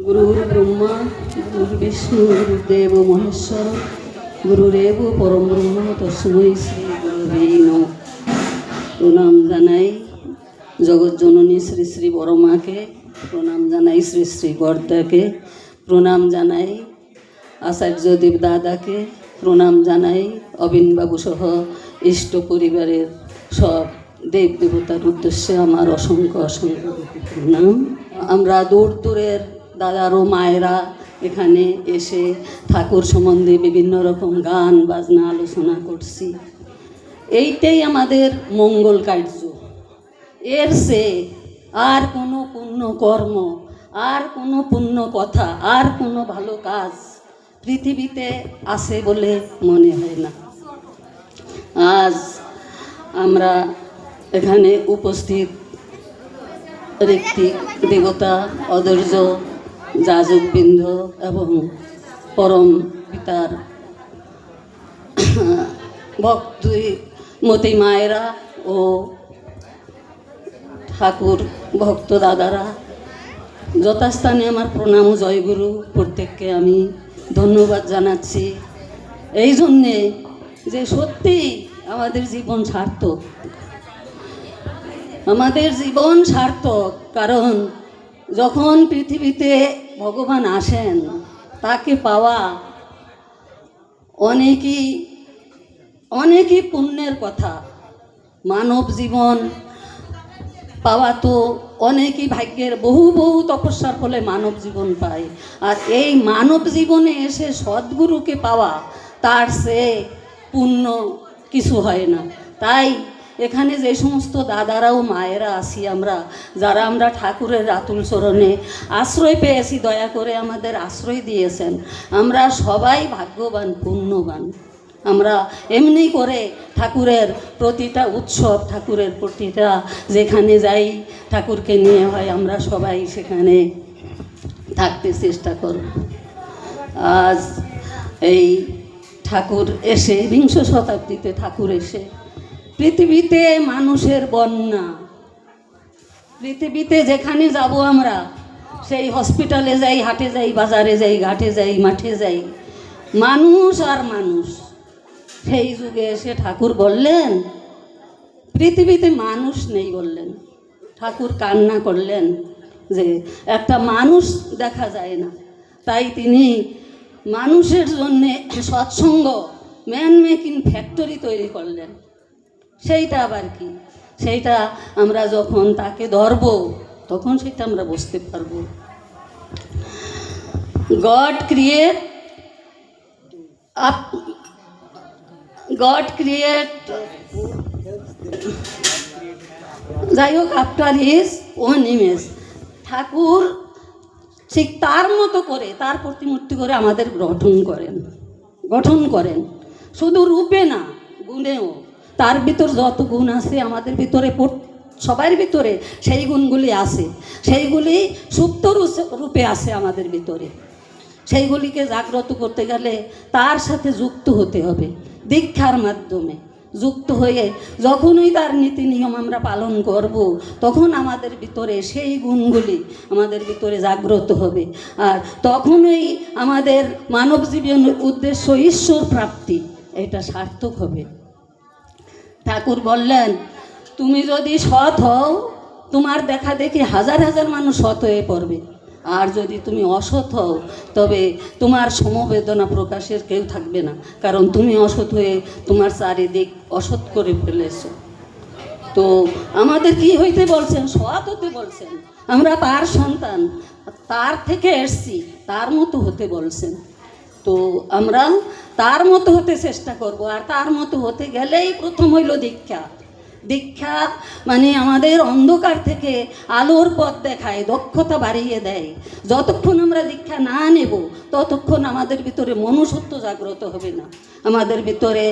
গুরুর্ব্রহ্মা গুরুর্বিষ্ণু গুরুদেব মহেশ্বর গুরুরেব পরম ব্রহ্ম তস্মৈ শ্রী গুরুবে নমঃ। প্রণাম জানাই জগৎজননী শ্রী শ্রী বড়মাকে, প্রণাম জানাই শ্রী শ্রী বর্দাকে, প্রণাম জানাই আচার্যদেব দাদাকে, প্রণাম জানাই অবিনবাবু সহ ইষ্ট পরিবারের সব দেব দেবতার উদ্দেশ্যে আমার অসংখ্য অসংখ্য প্রণাম। আমরা দূর দূরের দাদারও মায়েরা এখানে এসে ঠাকুর সম্বন্ধে বিভিন্ন রকম গান বাজনা আলোচনা করছি। এইটাই আমাদের মঙ্গল কার্য। এর সে আর কোনো পুণ্য কর্ম, আর কোনো পুণ্য কথা, আর কোনো ভালো কাজ পৃথিবীতে আছে বলে মনে হয় না। আজ আমরা এখানে উপস্থিত ঋত্বিক দেবতা, অদর্য যাজকবৃন্দ এবং পরম পিতার ভক্তি মায়েরা ও ঠাকুর ভক্ত দাদারা, যথাস্থানে আমার প্রণাম ও জয়গুরু। প্রত্যেককে আমি ধন্যবাদ জানাচ্ছি এই জন্যে যে সত্যি আমাদের জীবন সার্থক, আমাদের জীবন সার্থক। কারণ যখন পৃথিবীতে ভগবান আসেন তাকে পাওয়া অনেকই পুণ্যের কথা। মানব জীবন পাওয়া তো অনেকই ভাগ্যের, বহু তপস্যার ফলে মানব জীবন পায়। আর এই মানব জীবনে এসে সদ্গুরুকে পাওয়া, তার সে পুণ্য কিছু হয় না। তাই এখানে যে সমস্ত দাদারা ও মায়েরা আছি আমরা, যারা আমরা ঠাকুরের রাতুল চরণে আশ্রয় পেয়েছি, দয়া করে আমাদের আশ্রয় দিয়েছেন, আমরা সবাই ভাগ্যবান, পুণ্যবান। আমরা এমনি করে ঠাকুরের প্রতিটা উৎসব, ঠাকুরের প্রতিটা যেখানে যাই ঠাকুরকে নিয়ে হয়, আমরা সবাই সেখানে থাকতে চেষ্টা করব। আজ এই ঠাকুর এসে, বিংশ শতাব্দীতে ঠাকুর এসে পৃথিবীতে মানুষের বন্যা, পৃথিবীতে যেখানে যাব আমরা, সেই হসপিটালে যাই, হাটে যাই, বাজারে যাই, ঘাটে যাই, মাঠে যাই, মানুষ আর মানুষ। সেই যুগে এসে ঠাকুর বললেন পৃথিবীতে মানুষ নেই, বললেন। ঠাকুর কান্না করলেন যে একটা মানুষ দেখা যায় না। তাই তিনি মানুষের জন্যে সৎসঙ্গ, ম্যান মেকিং ফ্যাক্টরি তৈরি করলেন। সেইটা আবার কি? সেইটা আমরা যখন তাকে ধরব তখন সেটা আমরা বুঝতে পারব। গড ক্রিয়েট যাই হোক, আফটার হিজ ওন ইমেজ। ঠাকুর ঠিক তার মতো করে, তার প্রতিমূর্তি করে আমাদের গঠন করেন। শুধু রূপে না, গুণেও। তার ভিতর যত গুণ আছে আমাদের ভিতরে, সবার ভিতরে সেই গুণগুলি আছে। সেইগুলি সুপ্ত রূপে আছে আমাদের ভিতরে। সেইগুলিকে জাগ্রত করতে গেলে তার সাথে যুক্ত হতে হবে, দীক্ষার মাধ্যমে যুক্ত হয়ে যখনই তার নীতি নিয়ম আমরা পালন করব, তখন আমাদের ভিতরে সেই গুণগুলি আমাদের ভিতরে জাগ্রত হবে। আর তখনই আমাদের মানব জীবনের উদ্দেশ্য ঈশ্বর প্রাপ্তি, এটা সার্থক হবে। ঠাকুর বললেন, তুমি যদি সৎ হও, তোমার দেখা দেখি হাজার হাজার মানুষ সৎ হয়ে পড়বে। আর যদি তুমি অসৎ হও, তবে তোমার সমবেদনা প্রকাশের কেউ থাকবে না। কারণ তুমি অসৎ হয়ে তোমার চারিদিক অসৎ করে ফেলেছ। তো আমাদের কি হইতে বলছেন? সৎ হতে বলছেন। আমরা তার সন্তান, তার থেকে এসছি, তার মতো হতে বলছেন। তো আমরা তার মতো হতে চেষ্টা করব। আর তার মতো হতে গেলেই প্রথম হইল দীক্ষা। দীক্ষা মানে আমাদের অন্ধকার থেকে আলোর পথ দেখায়, দক্ষতা বাড়িয়ে দেয়। যতক্ষণ আমরা দীক্ষা না নেব ততক্ষণ আমাদের ভিতরে মনুষ্যত্ব জাগ্রত হবে না। আমাদের ভিতরে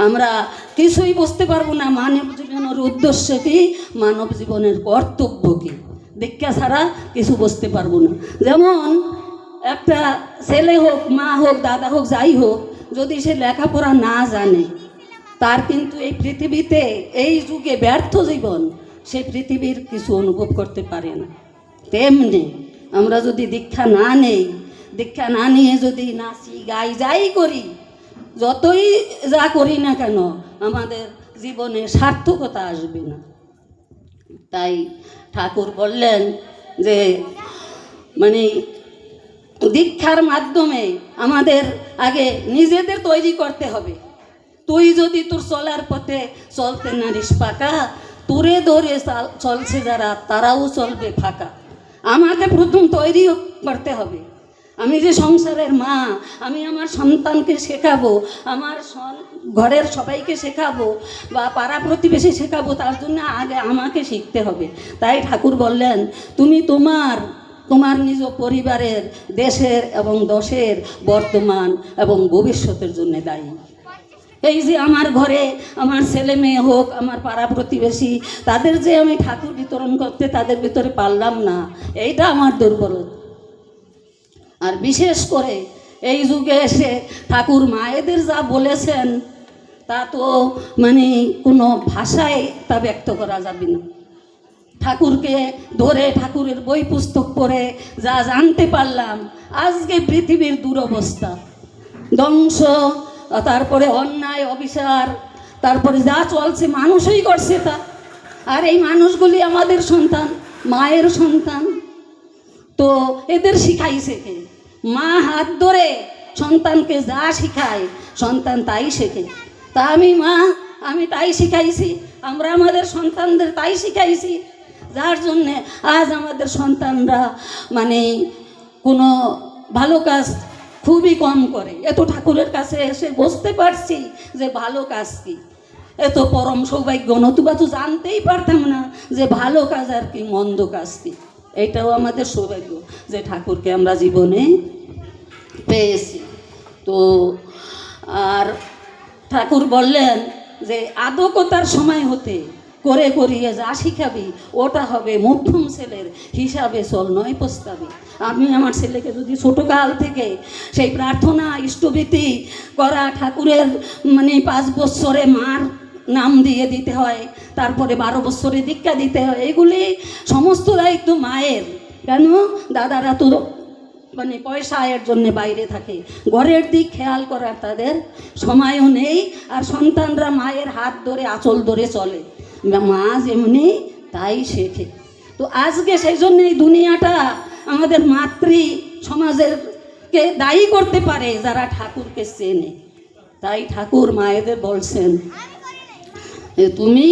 আমরা কিছুই বুঝতে পারবো না। মানব জীবনের উদ্দেশ্য কী, মানব জীবনের কর্তব্য কী, দীক্ষা ছাড়া কিছু বুঝতে পারবো না। যেমন একটা ছেলে হোক, মা হোক, দাদা হোক, যাই হোক, যদি সে লেখাপড়া না জানে, তার কিন্তু এই পৃথিবীতে, এই যুগে ব্যর্থ জীবন, সে পৃথিবীর কিছু অনুভব করতে পারে না। তেমনি আমরা যদি দীক্ষা না নেই, দীক্ষা না নিয়ে যদি নাচি গাই যাই করি, যতই যা করি না কেন, আমাদের জীবনে সার্থকতা আসবে না। তাই ঠাকুর বললেন যে মানে দীক্ষার মাধ্যমে আমাদের আগে নিজেদের তৈরি করতে হবে। তুই যদি তোর চলার পথে চলতে নারিস পাকা, তোরে ধরে চলছে যারা তারাও চলবে ফাঁকা। আমাকে প্রথম তৈরি করতে হবে। আমি যে সংসারের মা, আমি আমার সন্তানকে শেখাবো, আমার ঘরের সবাইকে শেখাবো বা পাড়া প্রতিবেশী শেখাবো, তার জন্য আগে আমাকে শিখতে হবে। তাই ঠাকুর বললেন, তুমি তোমার নিজ পরিবারের, দেশের এবং দশের বর্তমান এবং ভবিষ্যতের জন্য দায়ী। এই যে আমার ঘরে আমার ছেলে মেয়ে হোক, আমার পাড়া প্রতিবেশী, তাদের যে আমি ঠাকুর বিতরণ করতে তাদের ভিতরে পারলাম না, এইটা আমার দুর্বলতা। আর বিশেষ করে এই যুগে এসে ঠাকুর মায়েদের যা বলেছেন তা তো মানে কোনো ভাষায় তা ব্যক্ত করা যাবে না। ঠাকুরকে ধরে, ঠাকুরের বই পুস্তক পড়ে যা জানতে পারলাম, আজকে পৃথিবীর দুরবস্থা, ধ্বংস, তারপরে অন্যায় অবিচার, তারপরে যা চলছে মানুষই করছে তা। আর এই মানুষগুলি আমাদের সন্তান, মায়ের সন্তান। তো এদের শিখাইছে কে? মা হাত ধরে সন্তানকে যা শিখায় সন্তান তাই শেখে। তা আমি তাই শিখাইছি, আমরা আমাদের সন্তানদের তাই শিখাইছি, যার জন্যে আজ আমাদের সন্তানরা মানে কোনো ভালো কাজ খুবই কম করে। এত ঠাকুরের কাছে এসে বুঝতে পারছি যে ভালো কাজ কি, এত পরম সৌভাগ্য, নতুবা তো জানতেই পারতাম না যে ভালো কাজ আর কি, মন্দ কাজ কি। এইটাও আমাদের সৌভাগ্য যে ঠাকুরকে আমরা জীবনে পেয়েছি। তো আর ঠাকুর বললেন যে আদকতার সময় হতে করে করিয়ে যা শিখাবি ওটা হবে মধ্যম ছেলের হিসাবে চল নয় প্রস্তাবে। আমি আমার ছেলেকে যদি ছোটোকাল থেকে সেই প্রার্থনা ইষ্টভীতি করা, ঠাকুরের মানে 5 বছরে মার নাম দিয়ে দিতে হয়, তারপরে 12 বছরে দীক্ষা দিতে হয়, এগুলি সমস্ত দায়িত্ব মায়ের। কেন? দাদারা তো মানে পয়সা আয়ের জন্যে বাইরে থাকে, ঘরের দিক খেয়াল করার তাদের সময়ও নেই। আর সন্তানরা মায়ের হাত ধরে আঁচল ধরে চলে, মা যেমনি তাই শেখে। তো আজকে সেই জন্য এই দুনিয়াটা আমাদের মাতৃ সমাজেরকে দায়ী করতে পারে যারা ঠাকুরকে চেনে। তাই ঠাকুর মায়েদের বলছেন, তুমি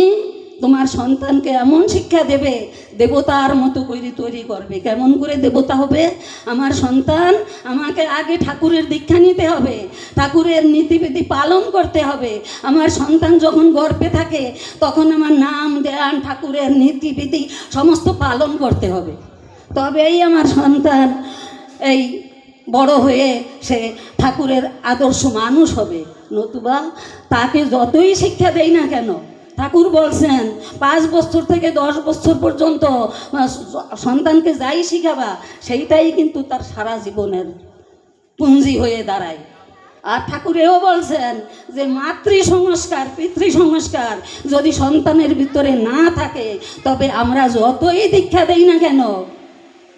তোমার সন্তানকে এমন শিক্ষা দেবে, দেবতার মতো করে তৈরি করবে। কেমন করে দেবতা হবে? আমার সন্তান, আমাকে আগে ঠাকুরের দীক্ষা নিতে হবে, ঠাকুরের নীতিবিধি পালন করতে হবে। আমার সন্তান যখন গর্ভে থাকে তখন আমার নাম ধ্যান, ঠাকুরের নীতিবিধি সমস্ত পালন করতে হবে, তবেই আমার সন্তান এই বড় হয়ে সে ঠাকুরের আদর্শ মানুষ হবে। নতুবা তাকে যতই শিক্ষা দেই না কেন, ঠাকুর বলছেন 5 বছর থেকে 10 বছর পর্যন্ত সন্তানকে যাই শিখাবা সেইটাই কিন্তু তার সারা জীবনের পুঁজি হয়ে দাঁড়ায়। আর ঠাকুর এও বলছেন যে মাতৃ সংস্কার, পিতৃ সংস্কার যদি সন্তানের ভিতরে না থাকে তবে আমরা যতই দীক্ষা দেই না কেন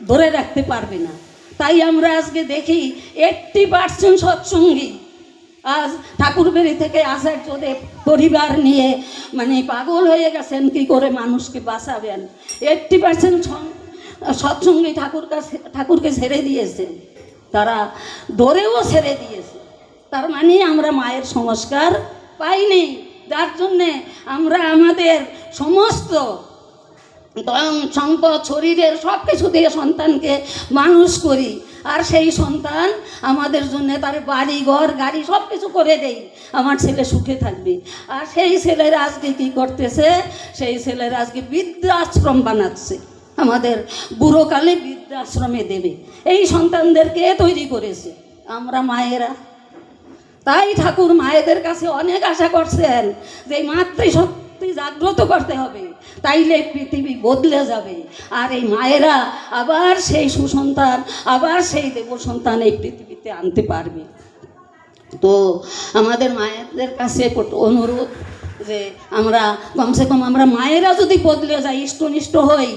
ধরে রাখতে পারবে না। তাই আমরা আজকে দেখি 80% সৎসঙ্গী আজ ঠাকুরবাড়ি থেকে আচার্যদেব পরিবার নিয়ে মানে পাগল হয়ে গেছেন কি করে মানুষকে বাঁচাবেন। 80% সৎসঙ্গী ঠাকুরকে ছেড়ে দিয়েছে, তারা ধরেও ছেড়ে দিয়েছে। তার মানে আমরা মায়ের সংস্কার পাইনি, যার জন্যে আমরা আমাদের সমস্ত সম্পদ, শরীরের সব কিছু দিয়ে সন্তানকে মানুষ করি। আর সেই সন্তান আমাদের জন্য তার বাড়ি ঘর গাড়ি সব কিছু করে দেই, আমার ছেলে সুখে থাকবে। আর সেই ছেলেরা আজকে কী করতেছে? সেই ছেলেরা আজকে বৃদ্ধাশ্রম বানাচ্ছে, আমাদের বুড়োকালে বৃদ্ধাশ্রমে দেবে। এই সন্তানদেরকে তৈরি করেছে আমরা মায়েরা। তাই ঠাকুর মায়েদের কাছে অনেক আশা করছেন যে মাতৃশক্তি জাগ্রত করতে হবে, তাইলে পৃথিবী বদলে যাবে। আর এই মায়েরা আবার সেই সুসন্তান, আবার সেই দেব সন্তান এই পৃথিবীতে আনতে পারবে। তো আমাদের মায়েদের কাছে অনুরোধ, যে আমরা কমসে কম আমরা মায়েরা যদি বদলে যাই, ইষ্টনিষ্ঠ হই,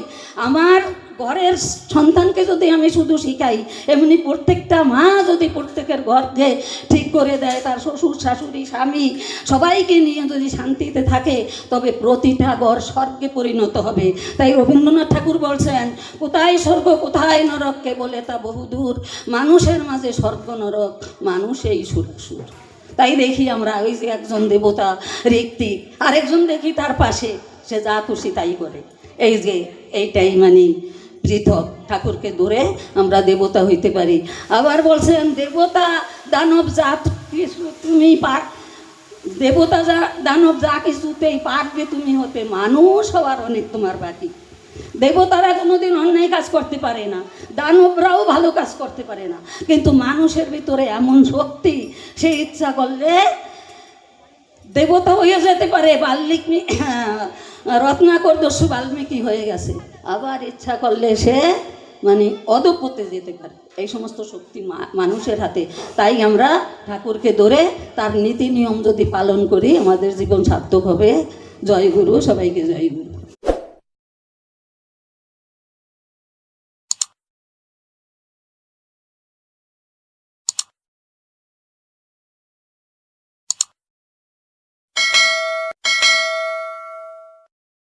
আমার ঘরের সন্তানকে যদি আমি শুধু শিখাই, এমনি প্রত্যেকটা মা যদি প্রত্যেকের ঘরকে ঠিক করে দেয়, তার শ্বশুর শাশুড়ি স্বামী সবাইকে নিয়ে যদি শান্তিতে থাকে, তবে প্রতিটা ঘর স্বর্গে পরিণত হবে। তাই রবীন্দ্রনাথ ঠাকুর বলছেন, কোথায় স্বর্গ কোথায় নরক, কে বলে তা বহুদূর, মানুষের মাঝে স্বর্গ নরক, মানুষ এই সুরাসুর। তাই দেখি আমরা ওই যে একজন দেবতা ঋত্বিক, আরেকজন দেখি তার পাশে সে যা খুশি তাই করে। এই যে এইটাই মানে পৃথক, ঠাকুরকে ধরে আমরা দেবতা হইতে পারি। আবার বলছেন, দেবতা দানব জাত কিছু তুমি দেবতা যা দানব যা কিছুতেই পারবে তুমি হতে, মানুষ হওয়ার অনেক তোমার বাকি। দেবতারা কোনোদিন অন্যায় কাজ করতে পারে না, দানবরাও ভালো কাজ করতে পারে না, কিন্তু মানুষের ভিতরে এমন শক্তি, সে ইচ্ছা করলে দেবতা হয়ে যেতে পারে। বাল্মীকি রত্নাকর দস্যু বাল্মীকি হয়ে গেছে, আবার ইচ্ছা করলে সে মানে অধপতে যেতে পারে। এই সমস্ত শক্তি মানুষের হাতে। তাই আমরা ঠাকুরকে ধরে তার নীতি নিয়ম যদি পালন করি, আমাদের জীবন সার্থক হবে। জয় গুরু, সবাইকে জয় গুরু।